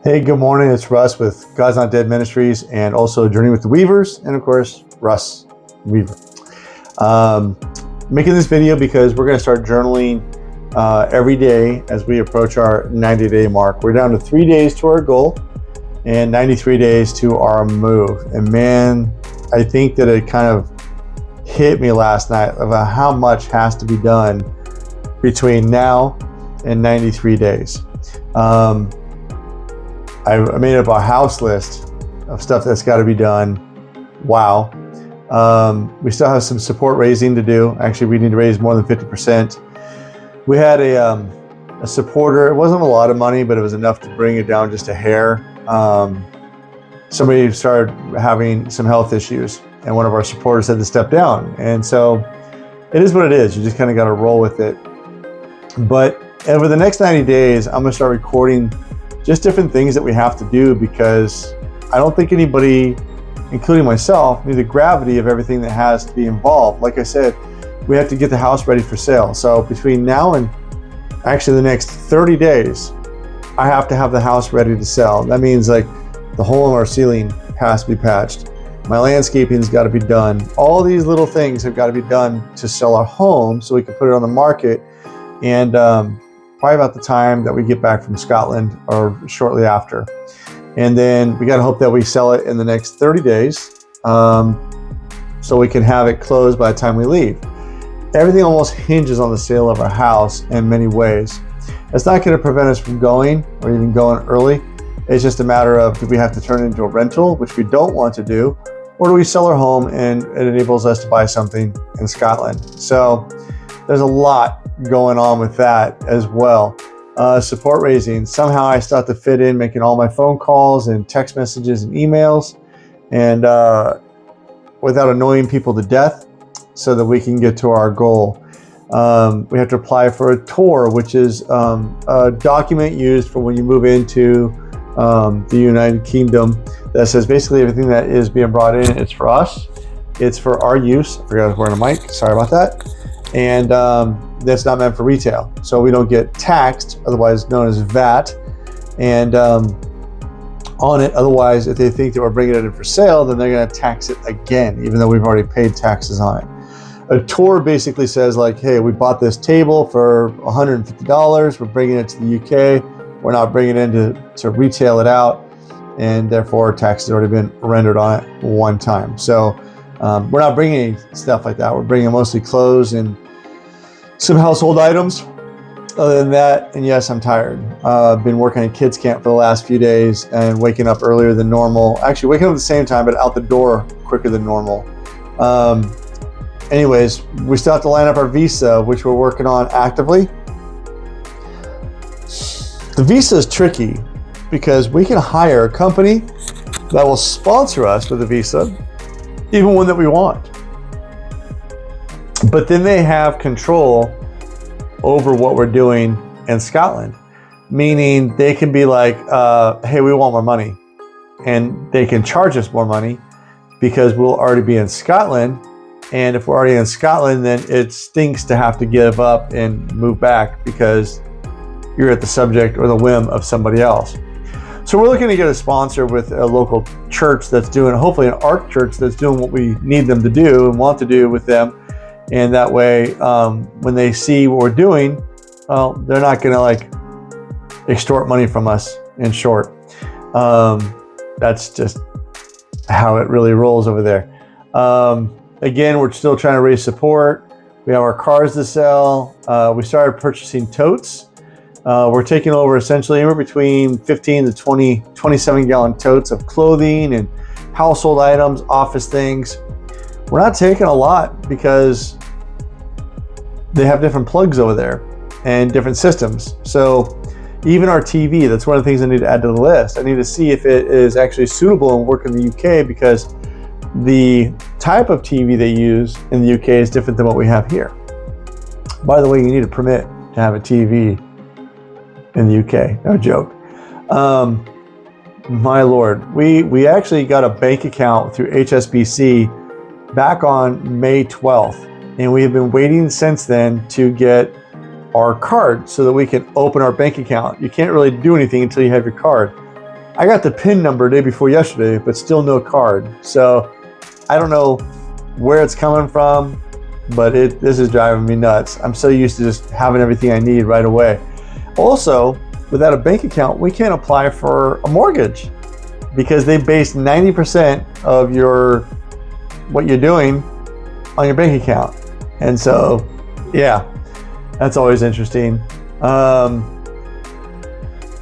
Hey, good morning. It's Russ with God's Not Dead Ministries and also Journey with the Weavers, and of course, Russ Weaver. Making this video because we're going to start journaling every day as we approach our 90-day mark. We're down to 3 days to our goal and 93 days to our move. And man, I think that it kind of hit me last night about how much has to be done between now and 93 days. I made up a house list of stuff that's got to be done. Wow. We still have some support raising to do. Actually, we need to raise more than 50%. We had a supporter. It wasn't a lot of money, but it was enough to bring it down just a hair. Somebody started having some health issues, and one of our supporters had to step down. And so it is what it is. You just kind of got to roll with it. But over the next 90 days, I'm going to start recording just different things that we have to do, because I don't think anybody, including myself, knew the gravity of everything that has to be involved. Like I said, we have to get the house ready for sale. So between now and actually the next 30 days, I have to have the house ready to sell. That means like the hole in our ceiling has to be patched. My landscaping's got to be done. All these little things have got to be done to sell our home so we can put it on the market. And probably about the time that we get back from Scotland or shortly after. And then we got to hope that we sell it in the next 30 days so we can have it closed by the time we leave. Everything almost hinges on the sale of our house in many ways. It's not going to prevent us from going or even going early. It's just a matter of, do we have to turn it into a rental, which we don't want to do, or do we sell our home and it enables us to buy something in Scotland? So there's a lot going on with that as well. Support raising. Somehow I start to fit in making all my phone calls and text messages and emails, and without annoying people to death, so that we can get to our goal. We have to apply for a tour, which is a document used for when you move into the United Kingdom that says basically everything that is being brought in, it's for us. It's for our use. I forgot I was wearing a mic. Sorry about that. And that's not meant for retail, so we don't get taxed, otherwise known as VAT, and on it. Otherwise, if they think that we're bringing it in for sale, then they're going to tax it again, even though we've already paid taxes on it. A tour basically says like, hey, we bought this table for $150. We're bringing it to the UK. We're not bringing it in to retail it out, and therefore tax has already been rendered on it one time. So we're not bringing any stuff like that. We're bringing mostly clothes and some household items. Other than that, and yes, I'm tired. I've been working at kids camp for the last few days and waking up earlier than normal. Actually, waking up at the same time, but out the door quicker than normal. Anyways, we still have to line up our visa, which we're working on actively. The visa is tricky because we can hire a company that will sponsor us with a visa, even one that we want. But then they have control over what we're doing in Scotland, meaning they can be like, hey, we want more money. And they can charge us more money because we'll already be in Scotland. And if we're already in Scotland, then it stinks to have to give up and move back because you're at the subject or the whim of somebody else. So we're looking to get a sponsor with a local church that's doing, hopefully an ARC church that's doing what we need them to do and want to do with them. And that way, when they see what we're doing, well, they're not going to like extort money from us, in short. That's just how it really rolls over there. Again, we're still trying to raise support. We have our cars to sell. We started purchasing totes. We're taking over essentially anywhere between 15 to 20, 27-gallon totes of clothing and household items, office things. We're not taking a lot because they have different plugs over there and different systems. So even our TV, that's one of the things I need to add to the list. I need to see if it is actually suitable and work in the UK, because the type of TV they use in the UK is different than what we have here. By the way, you need a permit to have a TV in the UK, no joke. My Lord, we actually got a bank account through HSBC back on May 12th. And we have been waiting since then to get our card so that we can open our bank account. You can't really do anything until you have your card. I got the PIN number day before yesterday, but still no card. So I don't know where it's coming from, but this is driving me nuts. I'm so used to just having everything I need right away. Also, without a bank account, we can't apply for a mortgage because they base 90% of what you're doing on your bank account. And so, yeah, that's always interesting.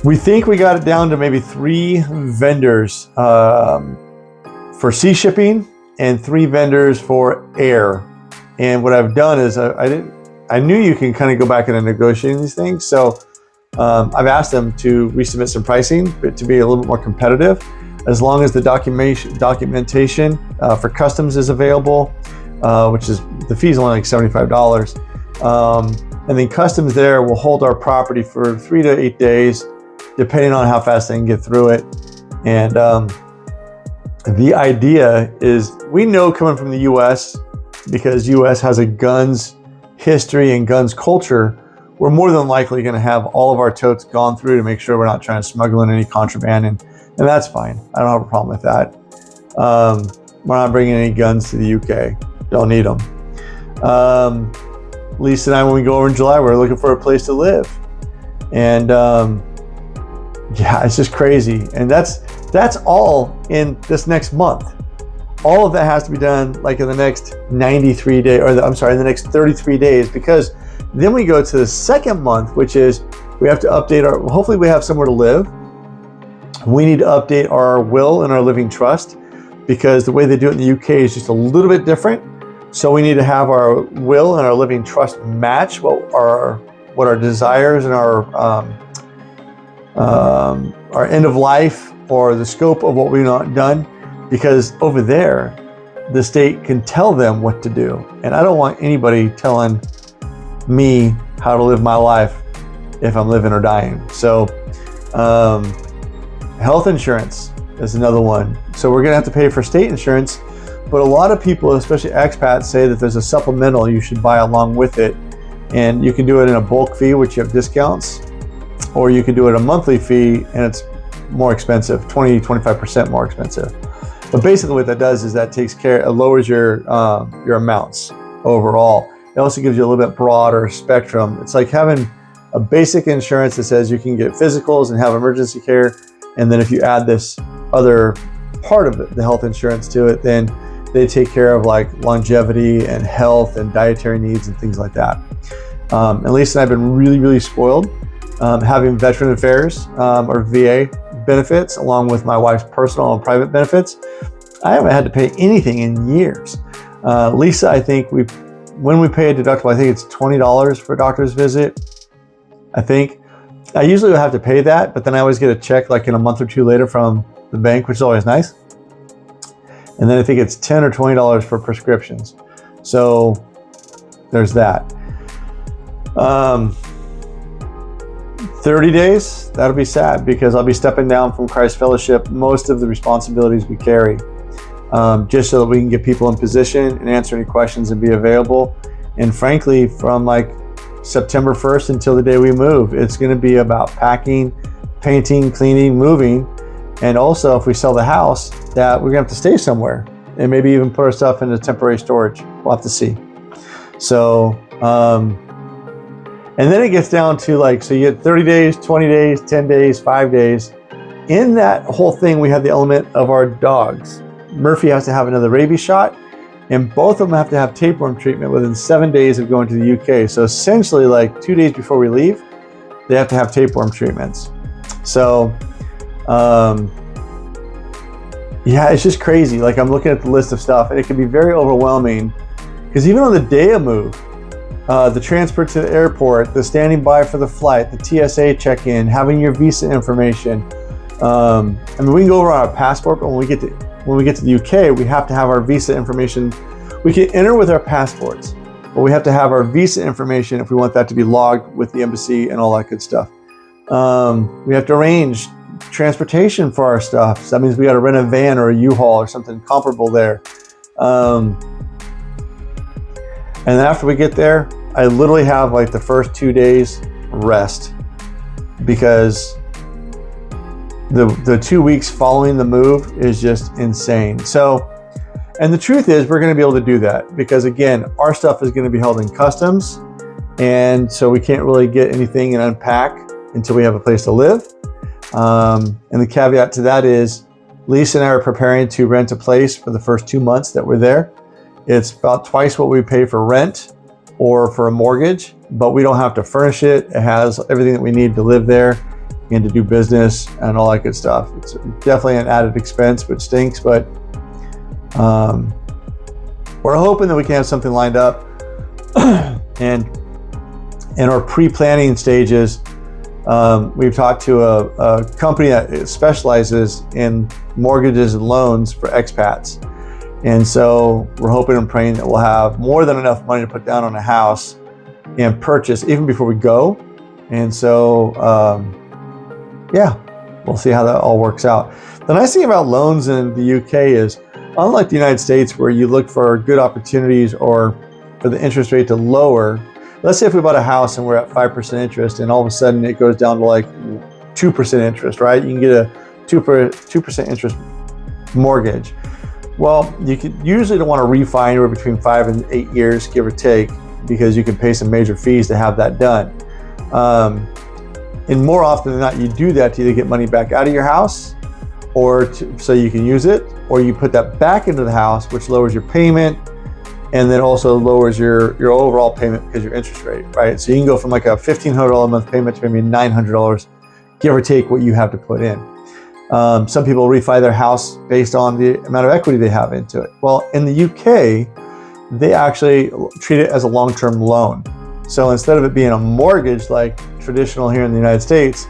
We think we got it down to maybe 3 vendors for sea shipping and 3 vendors for air. And what I've done is I knew you can kind of go back into negotiating these things. So I've asked them to resubmit some pricing to be a little bit more competitive, as long as the documentation for customs is available, which is the fee is only like $75. And then customs there will hold our property for 3 to 8 days, depending on how fast they can get through it. And the idea is, we know coming from the US, because US has a guns history and guns culture, we're more than likely going to have all of our totes gone through to make sure we're not trying to smuggle in any contraband, and that's fine. I don't have a problem with that. We're not bringing any guns to the UK. Don't need them. Lisa and I, when we go over in July, we're looking for a place to live. And yeah, it's just crazy. And that's all in this next month. All of that has to be done like in the next 93 days, in the next 33 days, because then we go to the second month, which is we have to update hopefully we have somewhere to live. We need to update our will and our living trust, because the way they do it in the UK is just a little bit different. So we need to have our will and our living trust match what our desires and our end of life, or the scope of what we've not done, because over there, the state can tell them what to do. And I don't want anybody telling me how to live my life if I'm living or dying. So health insurance is another one. So we're gonna have to pay for state insurance, but a lot of people, especially expats, say that there's a supplemental you should buy along with it. And you can do it in a bulk fee, which you have discounts, or you can do it a monthly fee and it's more expensive, 20-25% more expensive. But basically what that does is that it lowers your amounts overall. It also gives you a little bit broader spectrum. It's like having a basic insurance that says you can get physicals and have emergency care. And then if you add this other part of it, the health insurance to it, then they take care of like longevity and health and dietary needs and things like that. And Lisa and I have been really, really spoiled having Veteran Affairs or VA benefits, along with my wife's personal and private benefits. I haven't had to pay anything in years. Lisa, I think when we pay a deductible, I think it's $20 for a doctor's visit. I think I usually have to pay that, but then I always get a check like in a month or 2 later from the bank, which is always nice. And then I think it's $10 or $20 for prescriptions. So there's that. 30 days, that'll be sad, because I'll be stepping down from Christ Fellowship most of the responsibilities we carry, just so that we can get people in position and answer any questions and be available. And frankly, from like September 1st until the day we move, it's going to be about packing, painting, cleaning, moving. And also, if we sell the house, that we're going to have to stay somewhere and maybe even put our stuff into temporary storage. We'll have to see. So, and then it gets down to like, so you get 30 days, 20 days, 10 days, 5 days. In that whole thing, we have the element of our dogs. Murphy has to have another rabies shot, and both of them have to have tapeworm treatment within 7 days of going to the UK. So essentially like 2 days before we leave, they have to have tapeworm treatments. So, yeah, it's just crazy. Like, I'm looking at the list of stuff and it can be very overwhelming, because even on the day of move, the transfer to the airport, the standing by for the flight, the TSA check-in, having your visa information. I mean, we can go over on our passport, but when we get to the UK, we have to have our visa information. We can enter with our passports, but we have to have our visa information if we want that to be logged with the embassy and all that good stuff. We have to arrange transportation for our stuff. So that means we got to rent a van or a U-Haul or something comparable there. And then after we get there, I literally have like the first 2 days rest, because the 2 weeks following the move is just insane. So, and the truth is we're going to be able to do that because again, our stuff is going to be held in customs. And so we can't really get anything and unpack until we have a place to live. And the caveat to that is Lisa and I are preparing to rent a place for the first 2 months that we're there. It's about twice what we pay for rent or for a mortgage, but we don't have to furnish it. It has everything that we need to live there and to do business and all that good stuff. It's definitely an added expense, which stinks, but we're hoping that we can have something lined up. And in our pre-planning stages, we've talked to a company that specializes in mortgages and loans for expats. And so we're hoping and praying that we'll have more than enough money to put down on a house and purchase even before we go. And so, yeah, we'll see how that all works out. The nice thing about loans in the UK is, unlike the United States where you look for good opportunities or for the interest rate to lower, let's say if we bought a house and we're at 5% interest and all of a sudden it goes down to like 2% interest, right? You can get a 2% interest mortgage. Well, you usually don't want to refi anywhere between 5 and 8 years, give or take, because you can pay some major fees to have that done. And more often than not, you do that to either get money back out of your house or so you can use it, or you put that back into the house, which lowers your payment and then also lowers your overall payment because your interest rate, right? So you can go from like a $1,500 a month payment to maybe $900, give or take what you have to put in. Some people refi their house based on the amount of equity they have into it. Well, in the UK, they actually treat it as a long-term loan. So instead of it being a mortgage like traditional here in the United States,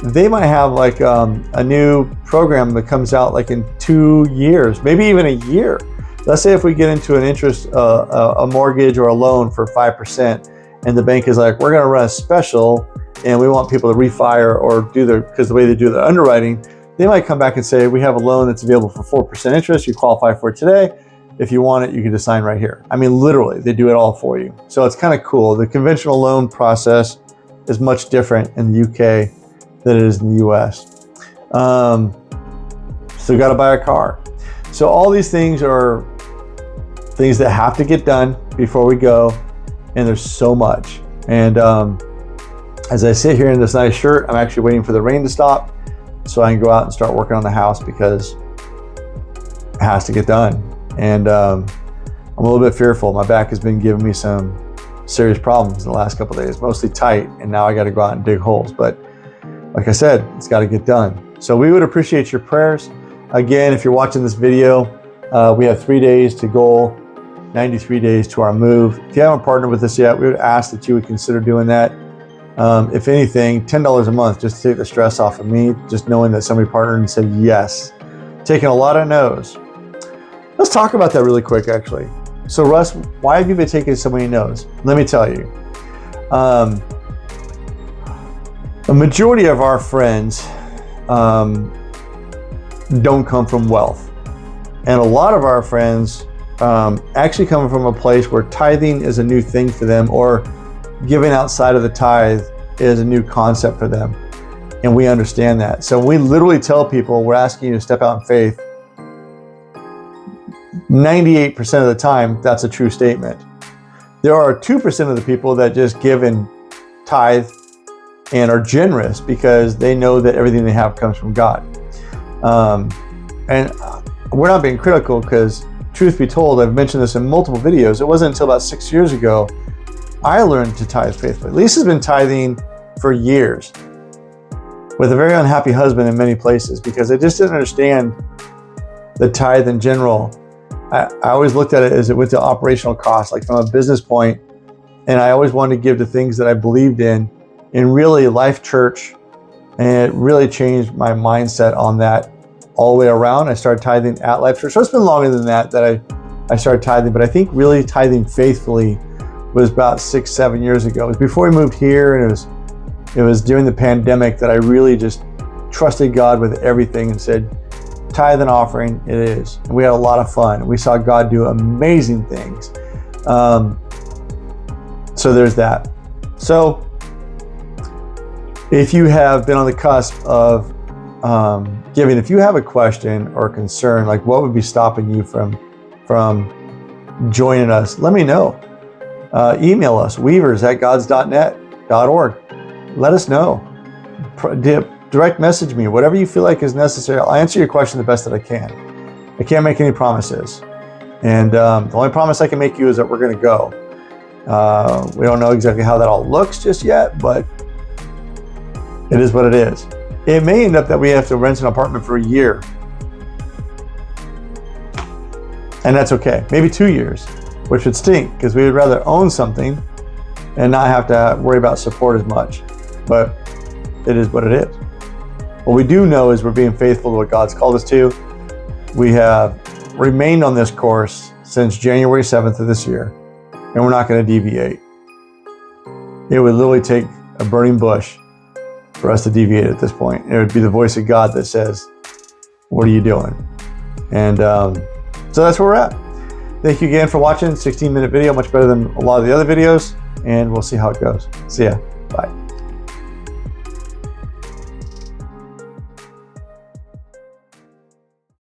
they might have like a new program that comes out like in 2 years, maybe even a year. Let's say if we get into an interest, a mortgage or a loan for 5%, and the bank is like, we're going to run a special and we want people to refi or do because the way they do their underwriting, they might come back and say, we have a loan that's available for 4% interest. You qualify for it today. If you want it, you can just sign right here. I mean, literally, they do it all for you. So it's kind of cool. The conventional loan process is much different in the UK than it is in the US. So you got to buy a car. So all these things are things that have to get done before we go. And there's so much. And as I sit here in this nice shirt, I'm actually waiting for the rain to stop so I can go out and start working on the house because it has to get done. And I'm a little bit fearful. My back has been giving me some serious problems in the last couple of days, mostly tight, and now I got to go out and dig holes. But like I said, it's got to get done. So we would appreciate your prayers. Again, if you're watching this video, we have 3 days to goal, 93 days to our move. If you haven't partnered with us yet, we would ask that you would consider doing that. If anything, $10 a month just to take the stress off of me, just knowing that somebody partnered and said yes. Taking a lot of no's. Let's talk about that really quick, actually. So Russ, why have you been taking so many no's? Let me tell you. The majority of our friends don't come from wealth. And a lot of our friends actually come from a place where tithing is a new thing for them, or giving outside of the tithe is a new concept for them. And we understand that. So we literally tell people we're asking you to step out in faith. 98% of the time, that's a true statement. There are 2% of the people that just give in tithe and are generous because they know that everything they have comes from God. And we're not being critical because, truth be told, I've mentioned this in multiple videos. It wasn't until about 6 years ago I learned to tithe faithfully. Lisa's been tithing for years with a very unhappy husband in many places because I just didn't understand the tithe in general. I always looked at it as it went to operational costs, like from a business point, and I always wanted to give to things that I believed in really Life Church, and it really changed my mindset on that all the way around. I started tithing at Life Church. So it's been longer than that I started tithing, but I think really tithing faithfully was about 6-7 years ago. It was before we moved here, and it was during the pandemic that I really just trusted God with everything and said, tithe and offering, it is. And we had a lot of fun. We saw God do amazing things. So there's that. So if you have been on the cusp of giving. If you have a question or concern, like what would be stopping you from joining us, let me know. Email us, weavers@gods.net.org. Let us know. Direct message me, whatever you feel like is necessary. I'll answer your question the best that I can. I can't make any promises. And the only promise I can make you is that we're going to go. We don't know exactly how that all looks just yet, but it is what it is. It may end up that we have to rent an apartment for a year. And that's okay. Maybe 2 years, which would stink because we would rather own something and not have to worry about support as much. But it is what it is. What we do know is we're being faithful to what God's called us to. We have remained on this course since January 7th of this year, and we're not going to deviate. It would literally take a burning bush for us to deviate at this point. It would be the voice of God that says, what are you doing? And so that's where we're at. Thank you again for watching. 16-minute video, much better than a lot of the other videos, and we'll see how it goes. See ya. Bye.